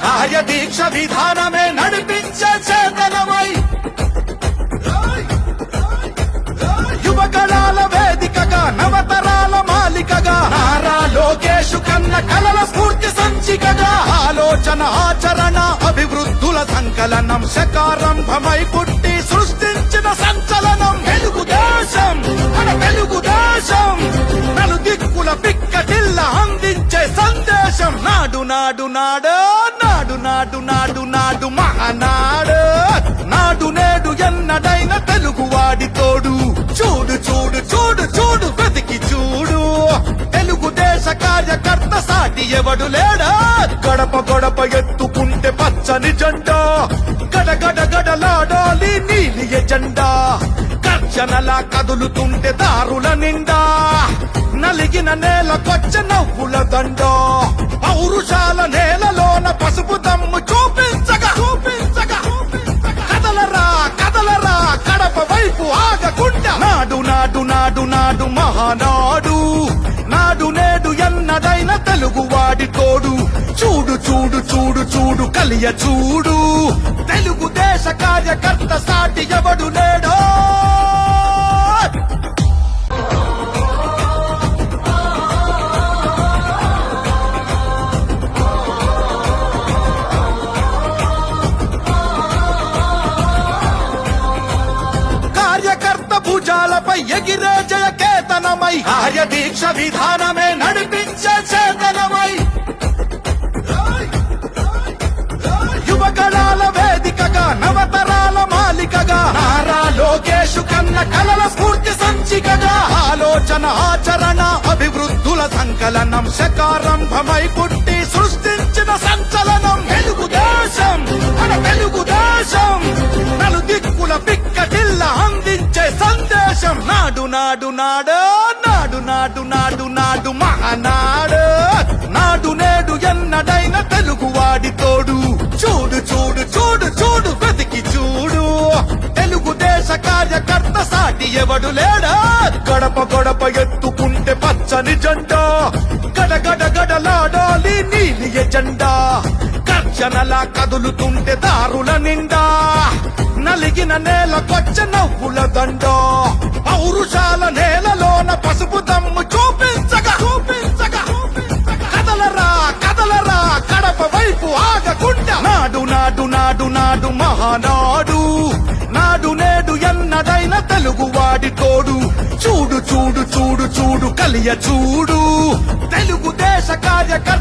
కార్యదీక్ష విధానమే నడిపించే చేతనమై యువకళాల వేదికగా నవతరాల మాలికగా నారా లోకేషు కన్న కలల స్ఫూర్తి సంచికగా ఆలోచన ఆచరణ అభివృద్ధుల సంకలనం శకారంభమై పుట్టి సృష్టించిన సంచలనం తెలుగుదేశం మన తెలుగుదేశం నలు దిక్కుల పిక్కటిల్ల అందించే సందేశం నాడు నాడు నాడు నాడు నాడు నాడు నాడు మహానాడు నాడు నేడు ఎన్నడైన తెలుగువాడి తోడు చూడు చూడు చూడు చూడు వెతికి చూడు తెలుగుదేశ కార్యకర్త సాటి ఎవడు లేడా గడప గడప ఎత్తుకుంటే పచ్చని జెండా గడగడ గడలాడాలి నీలి ఎజెండా గర్జనలా కదులుతుంటే దారుల నిండా నలిగిన నేలకొచ్చ నవ్వుల దండ పౌరుషాల నేలలోన పసుపు దమ్ము చూపించగా చూపించగా కదలరా కదలరా కడప వైపు ఆగకుండా నాడు నాడు నాడు నాడు మహానాడు నాడు నేడు ఎన్నడైన తెలుగువాడి తోడు చూడు చూడు చూడు చూడు కలియ చూడు తెలుగుదేశ కార్యకర్త సాటి ఎవడు లేడో కార్యకర్త భుజాలపై ఎగిరే జయకేతనమై కార్యదీక్ష విధానమే నడిపించే చేతనమై యువకళాల వేదికగా నవతరాల మాలికగా నారా లోకేషు కన్న కలల స్ఫూర్తి సంచికగా ఆలోచన ఆచరణ అభివృద్ధుల సంకలనం శకారంభమై పుట్టి సృష్టించిన సంచలనం తెలుగుదేశం మన తెలుగుదేశం నలు దిక్కుల పిక్కటిల్ల అందించే సందేశం నాడు నాడు నాడు నాడు నాడు నాడు నాడు మహానాడు నాడు నేడు ఎన్నడైన తెలుగువాడి తోడు చూడు చూడు చూడు చూడు వెతికి చూడు తెలుగుదేశ కార్యకర్త సాటి ఎవడు లేడా గడప గడప ఎత్తుకుంటే పచ్చని జెండా గడగడ గడలాడాలి నీలి ఎజెండా గర్జనలా కదులుతుంటే దారుల నిండా నలిగిన నేలకొచ్చ నవ్వుల దండ పౌరుషాల నేలలోన పసుపు దమ్ము చూపించగా చూపించగా కదలరా కదలరా కడప వైపు ఆగకుండా నాడు నాడు నాడు నాడు మహానాడు నాడు నేడు ఎన్నడైన తెలుగువాడి తోడు చూడు చూడు చూడు చూడు కలియ చూడు తెలుగుదేశ కార్యకర్త